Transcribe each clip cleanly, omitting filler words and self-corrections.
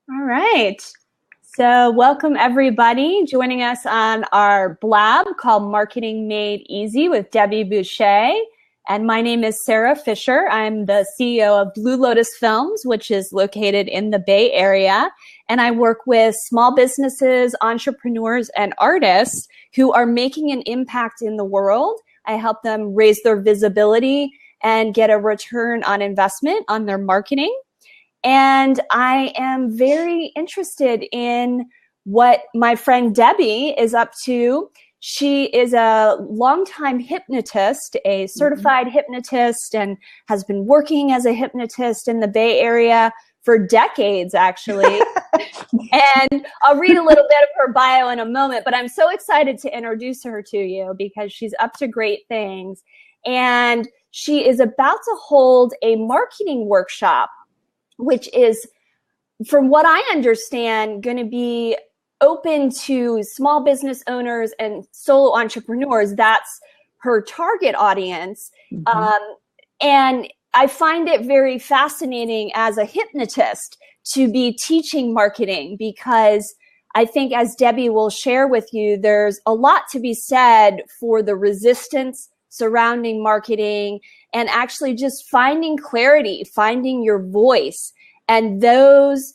All right. So welcome everybody joining us on our blab called Marketing Made Easy with Debi Boushey. And my name is Sarah Fisher. I'm the CEO of Blue Lotus Films, which is located in the Bay Area. And I work with small businesses, entrepreneurs, and artists who are making an impact in the world. I help them raise their visibility and get a return on investment on their marketing. And I am very interested in what my friend Debi is up to. She is a longtime hypnotist, a certified hypnotist, and has been working as a hypnotist in the Bay Area for decades, actually. And I'll read a little bit of her bio in a moment, but I'm so excited to introduce her to you because she's up to great things. And she is about to hold a marketing workshop, which is, from what I understand, going to be open to small business owners and solo entrepreneurs. That's her target audience. And I find it very fascinating as a hypnotist to be teaching marketing because I think, as Debi will share with you, there's a lot to be said for the resistance surrounding marketing and actually just finding clarity, finding your voice. And those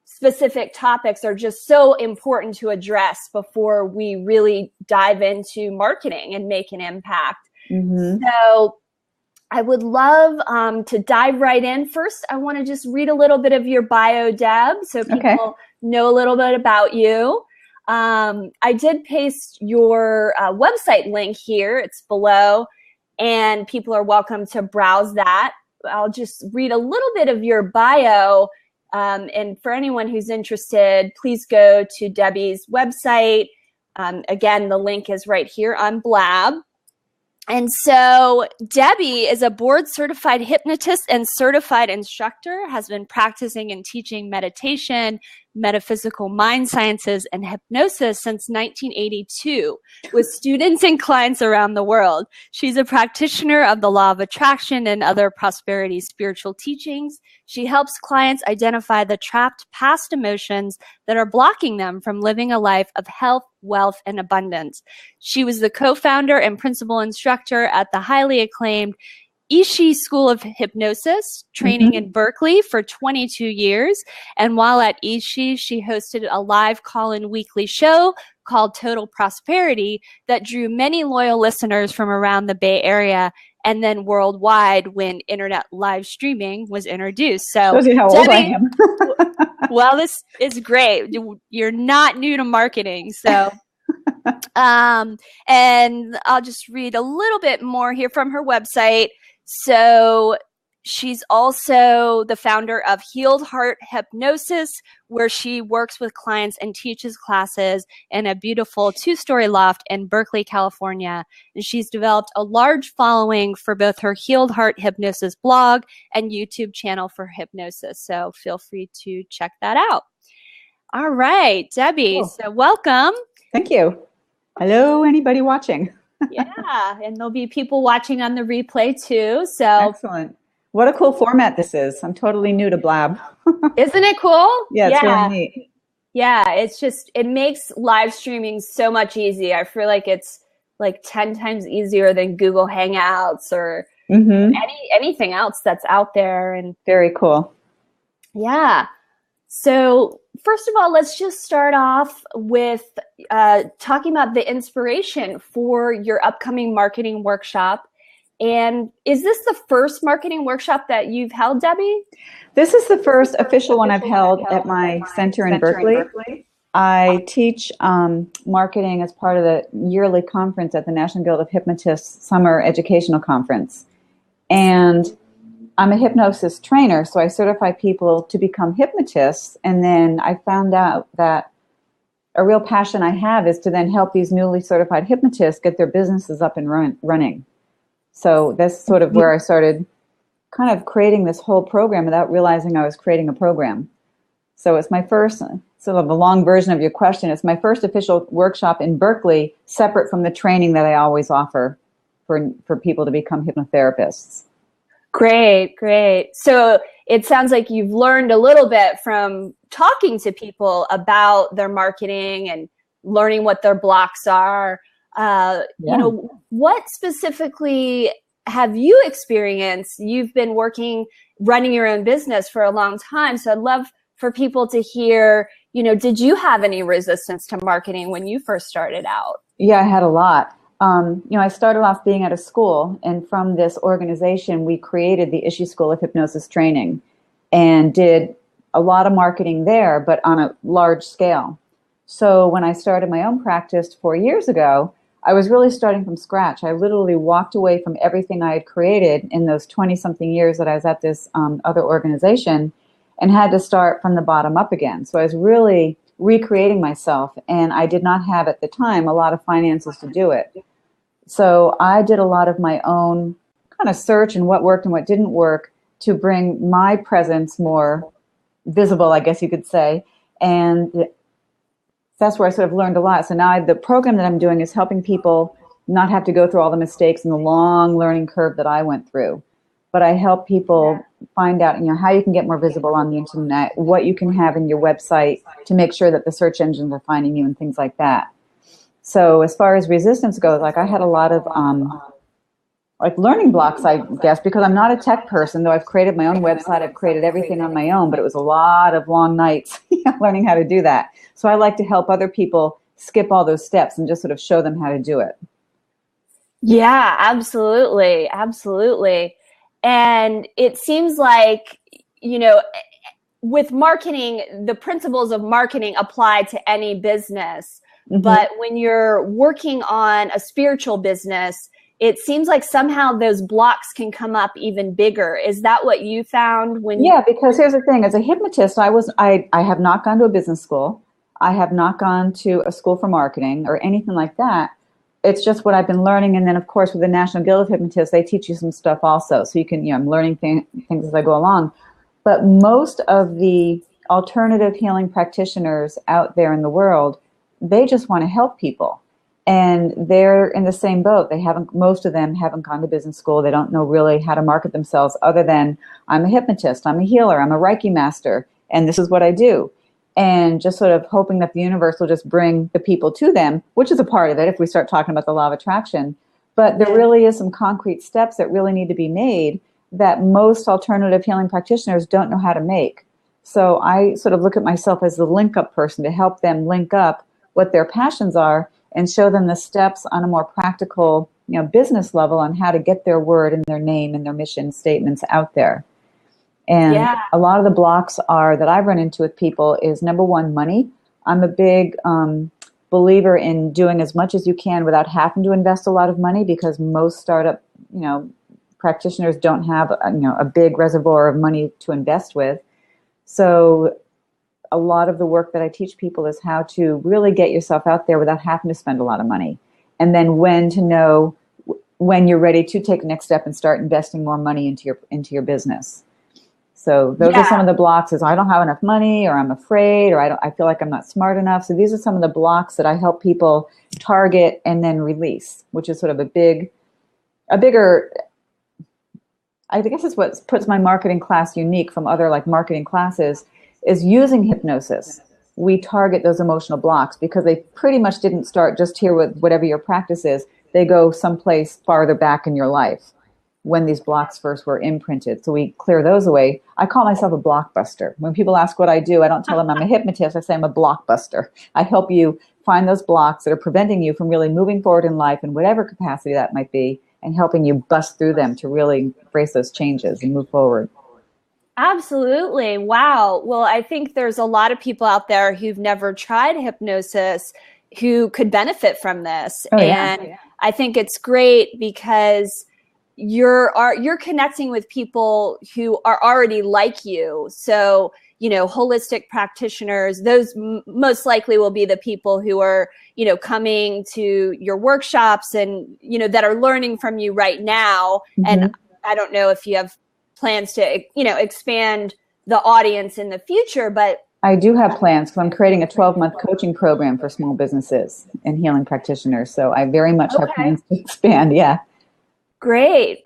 specific topics are just so important to address before we really dive into marketing and make an impact. So I would love to dive right in. First, I want to just read a little bit of your bio, Deb, so people know a little bit about you. I did paste your website link here. It's below, and people are welcome to browse that. I'll just read a little bit of your bio. And for anyone who's interested, please go to Debi's website. Again, the link is right here on Blab. And so Debi is a board-certified hypnotist and certified instructor, has been practicing and teaching meditation, metaphysical mind sciences, and hypnosis since 1982 with students and clients around the world. She's a practitioner of the law of attraction and other prosperity spiritual teachings. She helps clients identify the trapped past emotions that are blocking them from living a life of health, wealth, and abundance. She was the co-founder and principal instructor at the highly acclaimed ISHI School of Hypnosis, training in Berkeley for 22 years. And while at ISHI, she hosted a live call-in weekly show called Total Prosperity that drew many loyal listeners from around the Bay Area and then worldwide when internet live streaming was introduced. So, shows you how old I am. Well, this is great. You're not new to marketing, so. And I'll just read a little bit more here from her website. So she's also the founder of Healed Heart Hypnosis, where she works with clients and teaches classes in a beautiful 2-story loft in Berkeley, California. And she's developed a large following for both her Healed Heart Hypnosis blog and YouTube channel for hypnosis. So feel free to check that out. All right, Debi, Cool. So welcome. Thank you. Hello, anybody watching? Yeah, and there'll be people watching on the replay too. So Excellent. What a cool format this is. I'm totally new to Blab. isn't it cool? Yeah, it's really neat. Yeah, it makes live streaming so much easier. I feel like it's like 10 times easier than Google Hangouts or anything else that's out there. And very cool. Yeah. So first of all, let's just start off with talking about the inspiration for your upcoming marketing workshop. And is this the first marketing workshop that you've held, Debi? This is the first official one I've held at my center in Berkeley. I teach marketing as part of the yearly conference at the National Guild of Hypnotists Summer Educational Conference. And I'm a hypnosis trainer, so I certify people to become hypnotists. And then I found out that a real passion I have is to then help these newly certified hypnotists get their businesses up and running. So that's sort of where I started kind of creating this whole program without realizing I was creating a program. So it's my first, sort of a long version of your question, it's my first official workshop in Berkeley, separate from the training that I always offer for people to become hypnotherapists. Great, great. So it sounds like you've learned a little bit from talking to people about their marketing and learning what their blocks are. You know, what specifically have you experienced? You've been running your own business for a long time. So I'd love for people to hear, you know, did you have any resistance to marketing when you first started out? Yeah, I had a lot. You know, I started off being at a school, and from this organization, we created the ISHI School of Hypnosis Training and did a lot of marketing there, but on a large scale. So when I started my own practice 4 years ago, I was really starting from scratch. I literally walked away from everything I had created in those 20-something years that I was at this other organization and had to start from the bottom up again. So I was really recreating myself, and I did not have at the time a lot of finances to do it. So I did a lot of my own kind of search and what worked and what didn't work to bring my presence more visible, I guess you could say. And that's where I sort of learned a lot. So now the program that I'm doing is helping people not have to go through all the mistakes and the long learning curve that I went through. But I help people find out, you know, how you can get more visible on the internet, what you can have in your website to make sure that the search engines are finding you and things like that. So as far as resistance goes, like I had a lot of like learning blocks, I guess, because I'm not a tech person, though I've created my own website, I've created everything on my own, but it was a lot of long nights learning how to do that. So I like to help other people skip all those steps and just sort of show them how to do it. Yeah, absolutely. Absolutely. And it seems like, you know, with marketing, the principles of marketing apply to any business. Mm-hmm. But when you're working on a spiritual business, it seems like somehow those blocks can come up even bigger. Is that what you found when? Yeah, because here's the thing. As a hypnotist, I have not gone to a business school. I have not gone to a school for marketing or anything like that. It's just what I've been learning. And then, of course, with the National Guild of Hypnotists, they teach you some stuff also. So you can, you know, I'm learning things as I go along. But most of the alternative healing practitioners out there in the world, they just want to help people. And they're in the same boat. Most of them haven't gone to business school. They don't know really how to market themselves other than I'm a hypnotist, I'm a healer, I'm a Reiki master, and this is what I do. And just sort of hoping that the universe will just bring the people to them, which is a part of it if we start talking about the law of attraction. But there really is some concrete steps that really need to be made that most alternative healing practitioners don't know how to make. So I sort of look at myself as the link-up person to help them link up what their passions are and show them the steps on a more practical, you know, business level on how to get their word and their name and their mission statements out there. And a lot of the blocks that I've run into with people is, number one, money. I'm a big believer in doing as much as you can without having to invest a lot of money, because most startup, you know, practitioners don't have, a big reservoir of money to invest with. So a lot of the work that I teach people is how to really get yourself out there without having to spend a lot of money. And then when to know when you're ready to take the next step and start investing more money into your business. So those are some of the blocks, is I don't have enough money, or I'm afraid, or I feel like I'm not smart enough. So these are some of the blocks that I help people target and then release, which is sort of a bigger, I guess it's what puts my marketing class unique from other like marketing classes, is using hypnosis. We target those emotional blocks because they pretty much didn't start just here with whatever your practice is. They go someplace farther back in your life when these blocks first were imprinted. So we clear those away. I call myself a blockbuster. When people ask what I do, I don't tell them I'm a hypnotist. I say I'm a blockbuster. I help you find those blocks that are preventing you from really moving forward in life in whatever capacity that might be, and helping you bust through them to really embrace those changes and move forward. Absolutely. Wow. Well, I think there's a lot of people out there who've never tried hypnosis who could benefit from this. I think it's great because you're connecting with people who are already like you. So, holistic practitioners, those most likely will be the people who are, coming to your workshops and, that are learning from you right now. Mm-hmm. And I don't know if you have plans to, expand the audience in the future, but I do have plans, because I'm creating a 12-month coaching program for small businesses and healing practitioners. So I very much have plans to expand. Yeah. Great.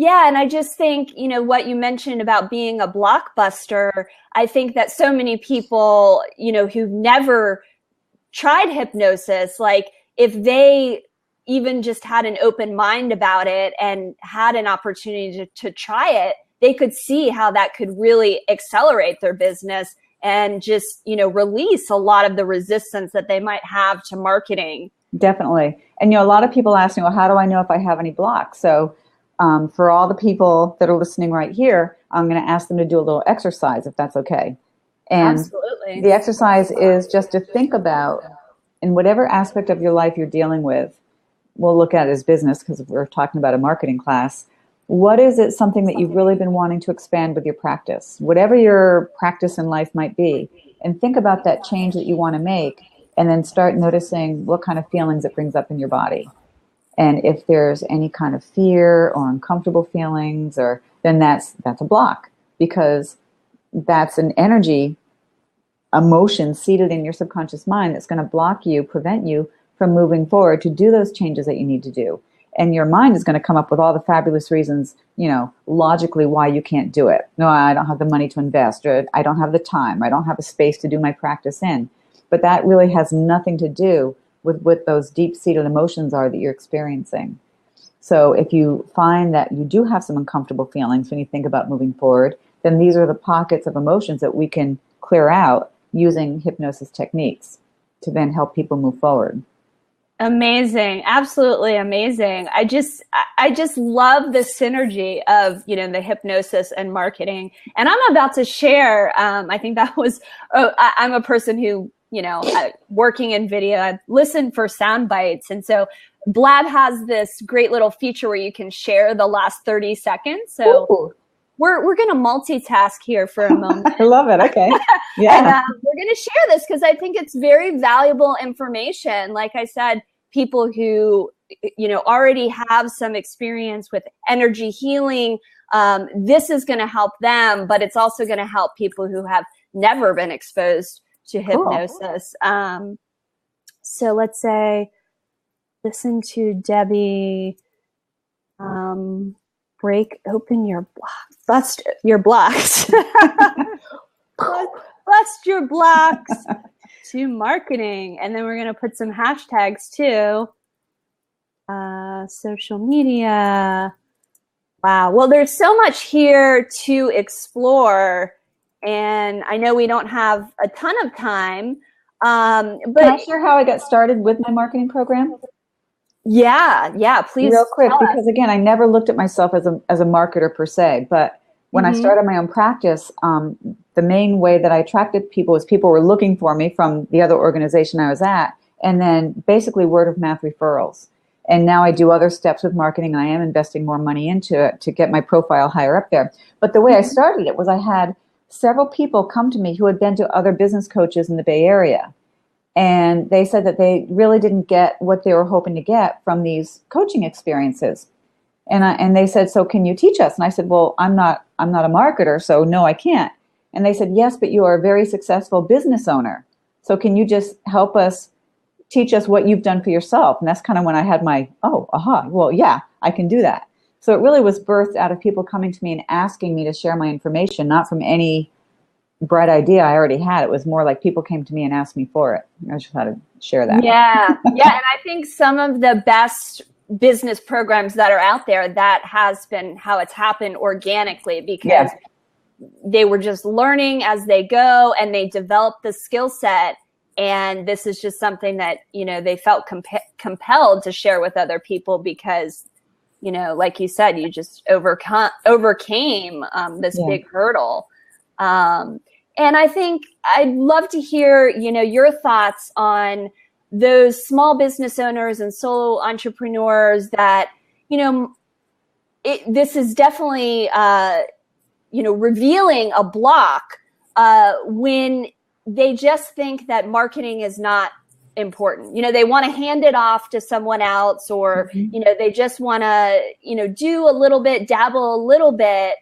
Yeah, and I just think, what you mentioned about being a blockbuster, I think that so many people, who've never tried hypnosis, like if they even just had an open mind about it and had an opportunity to try it, they could see how that could really accelerate their business and just, release a lot of the resistance that they might have to marketing. Definitely. And, a lot of people ask me, well, how do I know if I have any blocks? So for all the people that are listening right here, I'm going to ask them to do a little exercise, if that's okay. And absolutely. The exercise is just to think about, in whatever aspect of your life you're dealing with, we'll look at it as business because we're talking about a marketing class. What is it, something that you've really been wanting to expand with your practice? Whatever your practice in life might be, and think about that change that you want to make, and then start noticing what kind of feelings it brings up in your body. And if there's any kind of fear or uncomfortable feelings, then that's a block, because that's an energy, emotion seated in your subconscious mind that's going to block you, prevent you from moving forward to do those changes that you need to do. And your mind is going to come up with all the fabulous reasons, logically why you can't do it. No, I don't have the money to invest, or I don't have the time, I don't have a space to do my practice in. But that really has nothing to do with what those deep-seated emotions are that you're experiencing. So if you find that you do have some uncomfortable feelings when you think about moving forward, then these are the pockets of emotions that we can clear out using hypnosis techniques to then help people move forward. Amazing. Absolutely amazing. I just love the synergy of, the hypnosis and marketing. And I'm about to share, I think that was, I'm a person who, working in video, I listen for sound bites. And so Blab has this great little feature where you can share the last 30 seconds. So Ooh. We're going to multitask here for a moment. I love it. Okay. Yeah. And, we're going to share this because I think it's very valuable information. Like I said, people who, already have some experience with energy healing, this is going to help them, but it's also going to help people who have never been exposed to hypnosis. Cool. So let's say, listen to Debi, open your blocks, bust your blocks, bust your blocks to marketing. And then we're going to put some hashtags too. Social media. Wow. Well, there's so much here to explore. And I know we don't have a ton of time. But can I share how I got started with my marketing program? Yeah, please. Real quick, because again, I never looked at myself as a marketer per se, but when I started my own practice, the main way that I attracted people was people were looking for me from the other organization I was at, and then basically word of mouth referrals. And now I do other steps with marketing. I am investing more money into it to get my profile higher up there. But the way I started it was I had several people come to me who had been to other business coaches in the Bay Area. And they said that they really didn't get what they were hoping to get from these coaching experiences. And they said, so can you teach us? And I said, well, I'm not a marketer, so no, I can't. And they said, yes, but you are a very successful business owner. So can you just help us, teach us what you've done for yourself? And that's kind of when I had my, well, yeah, I can do that. So it really was birthed out of people coming to me and asking me to share my information, not from any bright idea I already had. It was more like people came to me and asked me for it. I just had to share that. Yeah. And I think some of the best business programs that are out there, that has been how it's happened organically, because they were just learning as they go and they developed the skill set. And this is just something that, they felt compelled to share with other people because, like you said, you just overcame this big hurdle. And I think I'd love to hear, your thoughts on those small business owners and solo entrepreneurs that, this is definitely, revealing a block when they just think that marketing is not important. They want to hand it off to someone else, or, they just want to, do a little bit, dabble a little bit.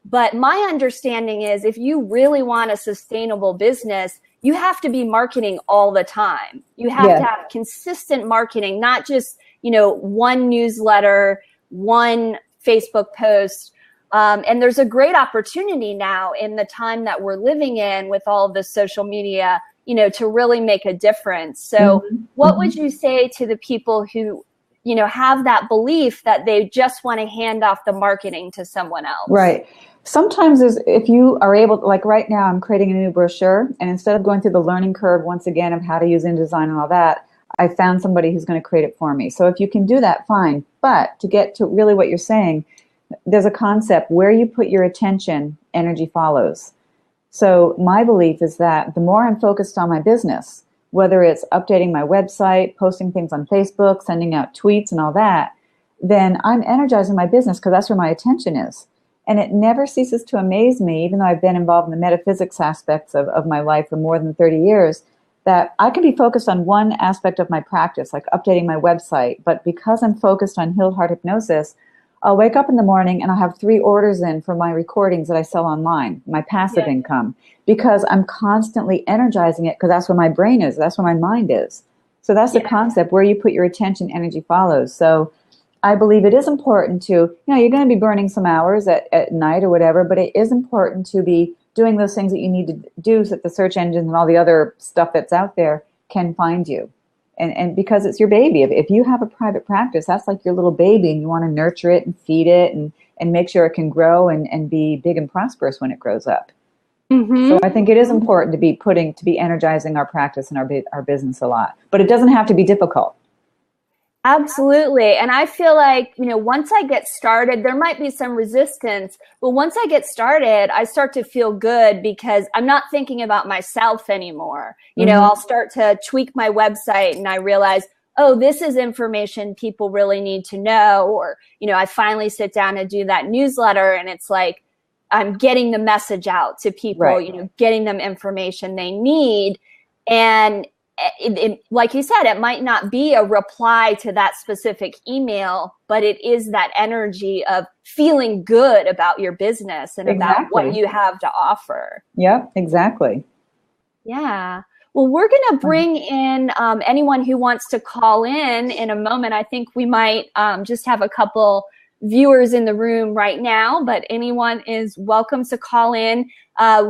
But my understanding is if you really want a sustainable business, you have to be marketing all the time. You have to have consistent marketing, not just, one newsletter, one Facebook post. And there's a great opportunity now in the time that we're living in with all of the social media, you know, to really make a difference. So what would you say to the people who, you know, have that belief that they just want to hand off the marketing to someone else? Right. Sometimes if you are able to, like right now, I'm creating a new brochure, and instead of going through the learning curve once again of how to use InDesign and all that, I found somebody who's going to create it for me. So if you can do that, fine. But to get to really what you're saying, there's a concept where you put your attention, energy follows. So my belief is that the more I'm focused on my business, whether it's updating my website, posting things on Facebook, sending out tweets and all that, then I'm energizing my business because that's where my attention is. And it never ceases to amaze me, even though I've been involved in the metaphysics aspects of my life for more than 30 years, that I can be focused on one aspect of my practice, like updating my website. But because I'm focused on Healed Heart Hypnosis, I'll wake up in the morning and I'll have 3 orders in for my recordings that I sell online, my passive income, because I'm constantly energizing it because that's where my brain is. That's where my mind is. So that's the concept. Where you put your attention, energy follows. So I believe it is important to, you know, you're going to be burning some hours at night or whatever, but it is important to be doing those things that you need to do so that the search engines and all the other stuff that's out there can find you. And because it's your baby. If you have a private practice, that's like your little baby, and you want to nurture it and feed it and make sure it can grow and be big and prosperous when it grows up. So I think it is important to be energizing our practice and our business a lot. But it doesn't have to be difficult. Absolutely. And I feel like, you know, once I get started, there might be some resistance, but once I get started, I start to feel good because I'm not thinking about myself anymore. You know, I'll start to tweak my website and I realize, oh, this is information people really need to know. Or, you know, I finally sit down and do that newsletter and it's like, I'm getting the message out to people, you know, getting them information they need. And like you said, it might not be a reply to that specific email, but it is that energy of feeling good about your business and about what you have to offer. Yep, exactly. Yeah. Well, we're going to bring in anyone who wants to call in a moment. I think we might just have a couple viewers in the room right now, but anyone is welcome to call in.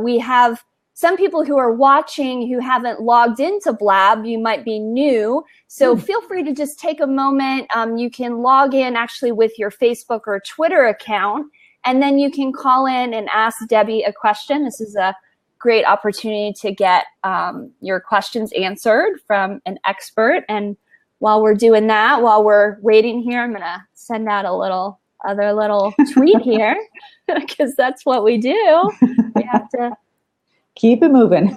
We have some people who are watching who haven't logged into Blab. You might be new, so feel free to just take a moment. You can log in actually with your Facebook or Twitter account, and then you can call in and ask Debi a question. This is a great opportunity to get your questions answered from an expert. And while we're doing that, while we're waiting here, I'm going to send out a other little tweet here because that's what we do. We have to keep it moving.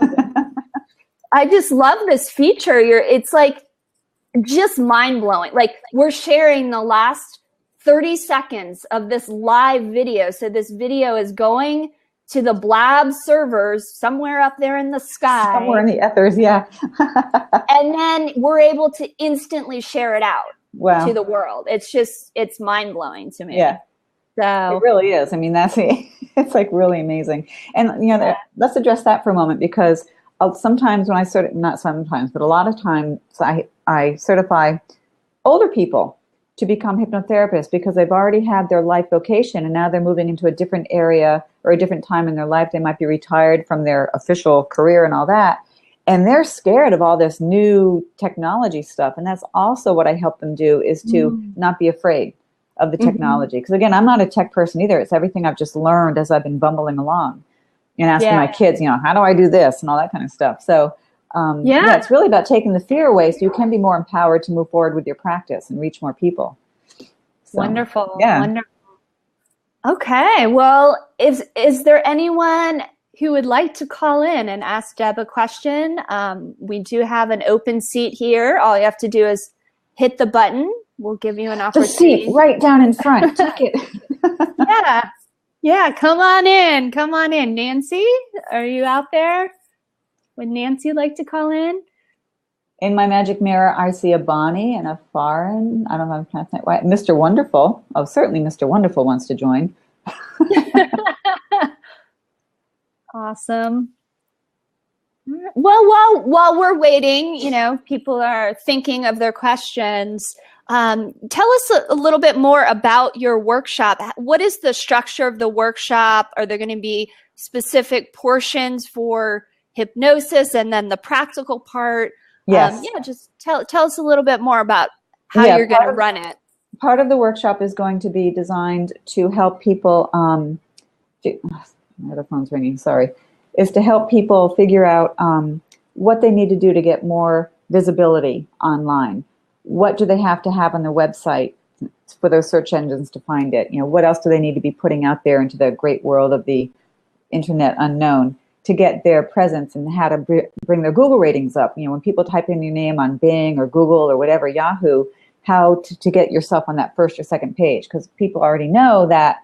I just love this feature. It's like just mind-blowing. Like we're sharing the last 30 seconds of this live video. So this video is going to the Blab servers somewhere up there in the sky. Somewhere in the ethers, yeah. And then we're able to instantly share it out to the world. It's mind-blowing to me. Yeah. So it really is. I mean, it's like really amazing. And, you know, let's address that for a moment, because sometimes when not sometimes, but a lot of times I certify older people to become hypnotherapists because they've already had their life vocation and now they're moving into a different area or a different time in their life. They might be retired from their official career and all that. And they're scared of all this new technology stuff. And that's also what I help them do, is to not be afraid of the technology. Because again, I'm not a tech person either. It's everything I've just learned as I've been bumbling along and asking my kids, you know, how do I do this and all that kind of stuff. So it's really about taking the fear away so you can be more empowered to move forward with your practice and reach more people. So, wonderful. Yeah. Wonderful. Okay. Well, is there anyone who would like to call in and ask Deb a question? We do have an open seat here. All you have to do is hit the button. We'll give you an opportunity. The seat right down in front. Take it. Yeah. Come on in. Come on in. Nancy, are you out there? Would Nancy like to call in? In my magic mirror, I see a Bonnie and a Farin. I don't know if I'm pronouncing it right. Mr. Wonderful. Oh, certainly Mr. Wonderful wants to join. Awesome. Well, while we're waiting, you know, people are thinking of their questions. Tell us a little bit more about your workshop. What is the structure of the workshop? Are there going to be specific portions for hypnosis and then the practical part? Yes. Yeah, just tell us a little bit more about how you're going to run it. Part of the workshop is going to be designed to help people, my other phone's ringing, sorry, is to help people figure out what they need to do to get more visibility online. What do they have to have on their website for those search engines to find it? You know, what else do they need to be putting out there into the great world of the internet unknown to get their presence, and how to bring their Google ratings up? You know, when people type in your name on Bing or Google or whatever, Yahoo, how to get yourself on that first or second page, because people already know that,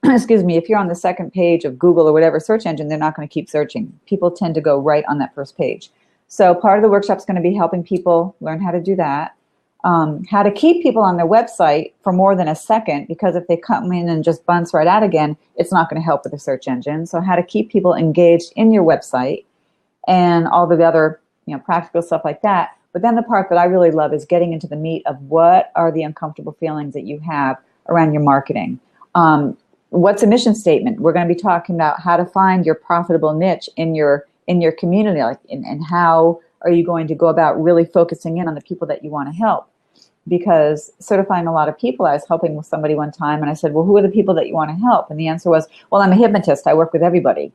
excuse me, if you're on the second page of Google or whatever search engine, they're not going to keep searching. People tend to go right on that first page. So part of the workshop is going to be helping people learn how to do that, how to keep people on their website for more than a second, because if they come in and just bounce right out again, it's not going to help with the search engine. So how to keep people engaged in your website and all the other, you know, practical stuff like that. But then the part that I really love is getting into the meat of what are the uncomfortable feelings that you have around your marketing. What's a mission statement? We're going to be talking about how to find your profitable niche in your community, like, and how are you going to go about really focusing in on the people that you want to help? Because certifying a lot of people, I was helping with somebody one time, and I said, well, who are the people that you want to help? And the answer was, well, I'm a hypnotist. I work with everybody.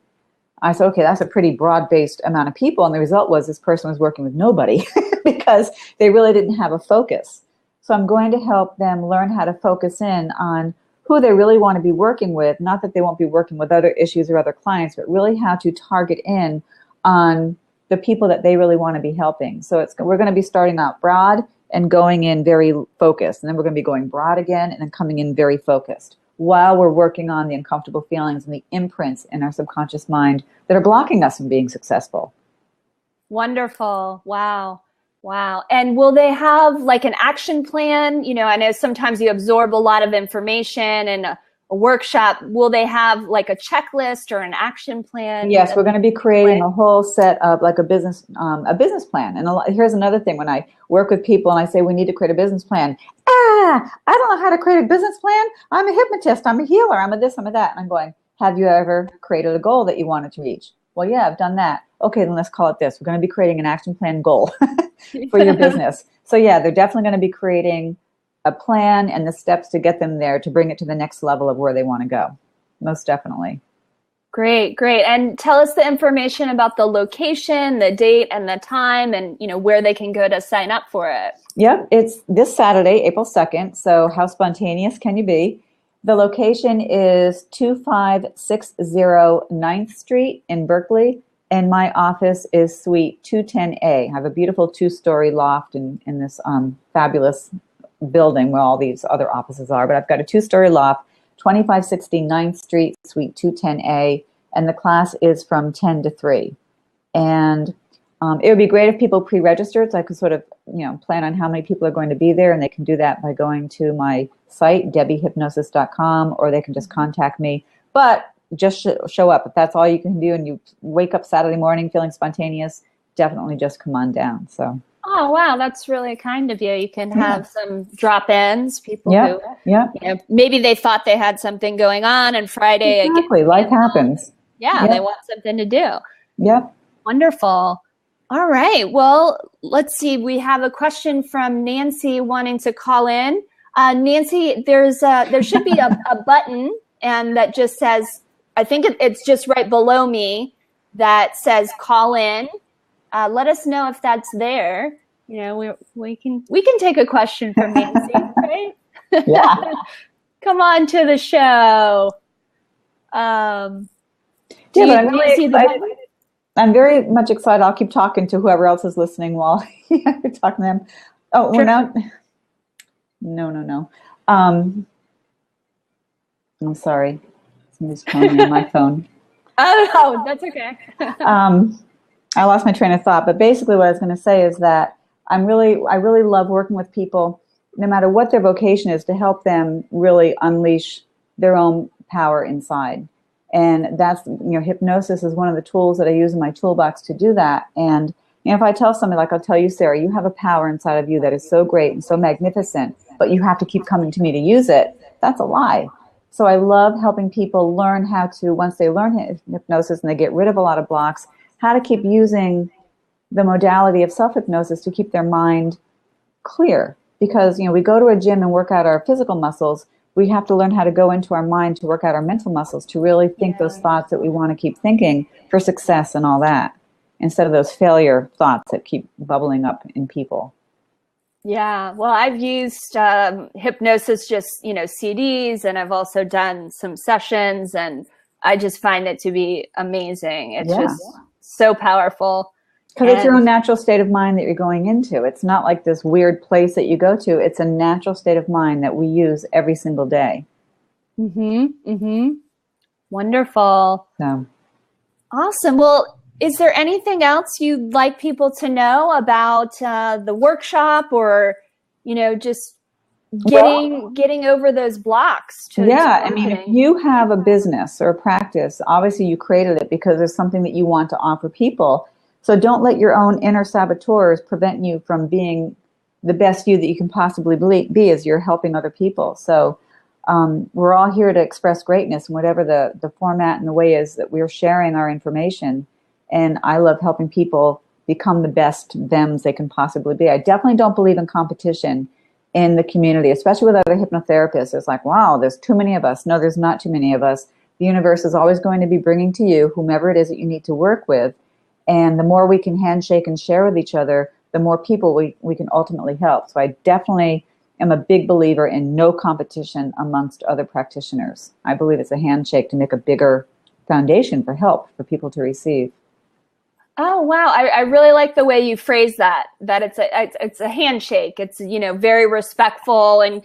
I said, okay, that's a pretty broad-based amount of people. And the result was this person was working with nobody because they really didn't have a focus. So I'm going to help them learn how to focus in on who they really want to be working with. Not that they won't be working with other issues or other clients, but really how to target in on the people that they really want to be helping. So we're going to be starting out broad and going in very focused. And then we're going to be going broad again and then coming in very focused, while we're working on the uncomfortable feelings and the imprints in our subconscious mind that are blocking us from being successful. Wonderful. Wow. Wow. And will they have like an action plan? You know, I know sometimes you absorb a lot of information in a workshop. Will they have like a checklist or an action plan? Yes, we're going to be creating a whole set of like a business plan. And here's another thing. When I work with people and I say we need to create a business plan, I don't know how to create a business plan. I'm a hypnotist. I'm a healer. I'm a this, I'm a that. And I'm going, have you ever created a goal that you wanted to reach? Well, yeah, I've done that. Okay, then let's call it this. We're going to be creating an action plan goal for your business. So yeah, they're definitely going to be creating a plan and the steps to get them there, to bring it to the next level of where they want to go. Most definitely. Great, great. And tell us the information about the location, the date and the time, and you know where they can go to sign up for it. Yep, it's this Saturday, April 2nd. So how spontaneous can you be? The location is 2560 9th Street in Berkeley, and my office is Suite 210A. I have a beautiful 2-story loft in this fabulous building where all these other offices are, but I've got a 2-story loft, 2560 9th Street, Suite 210A, and the class is from 10 to 3. And it would be great if people pre-registered, so I could sort of, you know, plan on how many people are going to be there, and they can do that by going to my site, debihypnosis.com, or they can just contact me. But just show up. If that's all you can do and you wake up Saturday morning feeling spontaneous, definitely just come on down. So. Oh, wow. That's really kind of you. You can have some drop-ins, people who, you know, maybe they thought they had something going on and Friday. Exactly. Life happens. Yeah. They want something to do. Yep. Wonderful. All right. Well, let's see. We have a question from Nancy wanting to call in. Nancy, there should be a button, and that just says, I think it's just right below me, that says call in. Let us know if that's there. You know, we can take a question from Nancy, right? Yeah. Come on to the show. But I'm really excited. I'm very much excited. I'll keep talking to whoever else is listening while you're talking to them. Oh, sure. We're not. No. I'm sorry. Somebody's calling me on my phone. Oh, no, that's okay. I lost my train of thought, but basically what I was going to say is that I really love working with people, no matter what their vocation is, to help them really unleash their own power inside. And that's, you know, hypnosis is one of the tools that I use in my toolbox to do that. And You know, if I tell somebody, like I'll tell you, Sarah, you have a power inside of you that is so great and so magnificent, but you have to keep coming to me to use it, that's a lie. So I love helping people learn how to, once they learn hypnosis and they get rid of a lot of blocks, how to keep using the modality of self-hypnosis to keep their mind clear. Because, you know, we go to a gym and work out our physical muscles, we have to learn how to go into our mind to work out our mental muscles, to really think those thoughts that we want to keep thinking for success and all that, instead of those failure thoughts that keep bubbling up in people. Yeah, well, I've used hypnosis, just, you know, CDs, and I've also done some sessions, and I just find it to be amazing. It's just so powerful. Because it's your own natural state of mind that you're going into. It's not like this weird place that you go to. It's a natural state of mind that we use every single day. Wonderful. So. Awesome. Well, is there anything else you'd like people to know about the workshop, or, you know, just getting over those blocks? I mean, if you have a business or a practice, obviously you created it because there's something that you want to offer people. So don't let your own inner saboteurs prevent you from being the best you that you can possibly be as you're helping other people. So we're all here to express greatness, and whatever the format and the way is that we're sharing our information. And I love helping people become the best thems they can possibly be. I definitely don't believe in competition in the community, especially with other hypnotherapists. It's like, wow, there's too many of us. No, there's not too many of us. The universe is always going to be bringing to you whomever it is that you need to work with. And the more we can handshake and share with each other, the more people we can ultimately help. So I definitely am a big believer in no competition amongst other practitioners. I believe it's a handshake to make a bigger foundation for help for people to receive. Oh, wow. I really like the way you phrase that it's a handshake. It's, you know, very respectful, and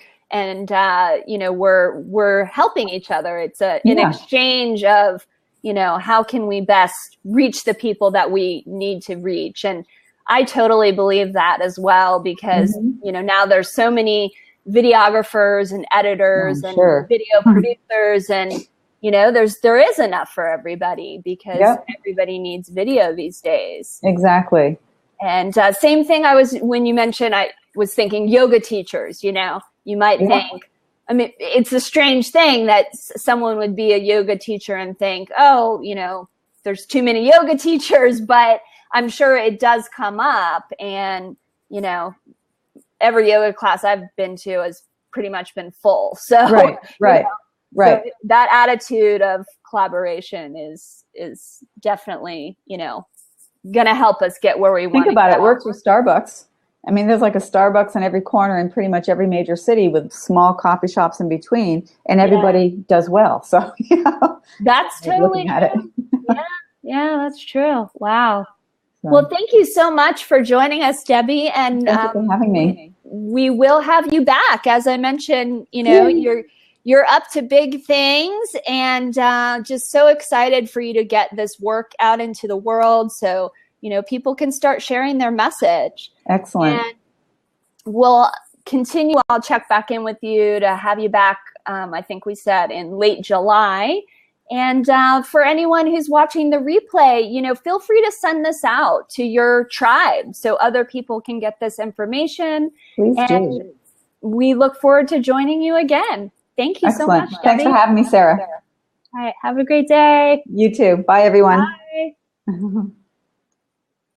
you know, we're helping each other. It's an exchange of, you know, how can we best reach the people that we need to reach? And I totally believe that as well, because, you know, now there's so many videographers and editors and video producers, and, you know, there is enough for everybody, because everybody needs video these days. Exactly. And same thing when you mentioned, I was thinking yoga teachers, you know, you might think, I mean, it's a strange thing that someone would be a yoga teacher and think, oh, you know, there's too many yoga teachers, but I'm sure it does come up. And, you know, every yoga class I've been to has pretty much been full. So, right. So that attitude of collaboration is definitely, you know, going to help us get where we want to go. Think about it. It works with Starbucks. I mean, there's like a Starbucks in every corner in pretty much every major city, with small coffee shops in between, and everybody does well. So, you know, that's totally true. Yeah, that's true. Wow. So. Well, thank you so much for joining us, Debbie. And thank you for having me. We will have you back. As I mentioned, you know, you're up to big things, and just so excited for you to get this work out into the world, so, you know, people can start sharing their message. Excellent. And we'll continue. I'll check back in with you to have you back, I think we said in late July. And for anyone who's watching the replay, you know, feel free to send this out to your tribe so other people can get this information. Please do. We look forward to joining you again. Thank you so much, Debbie. Thanks for having me, Sarah. All right. Have a great day. You too. Bye, everyone. Bye.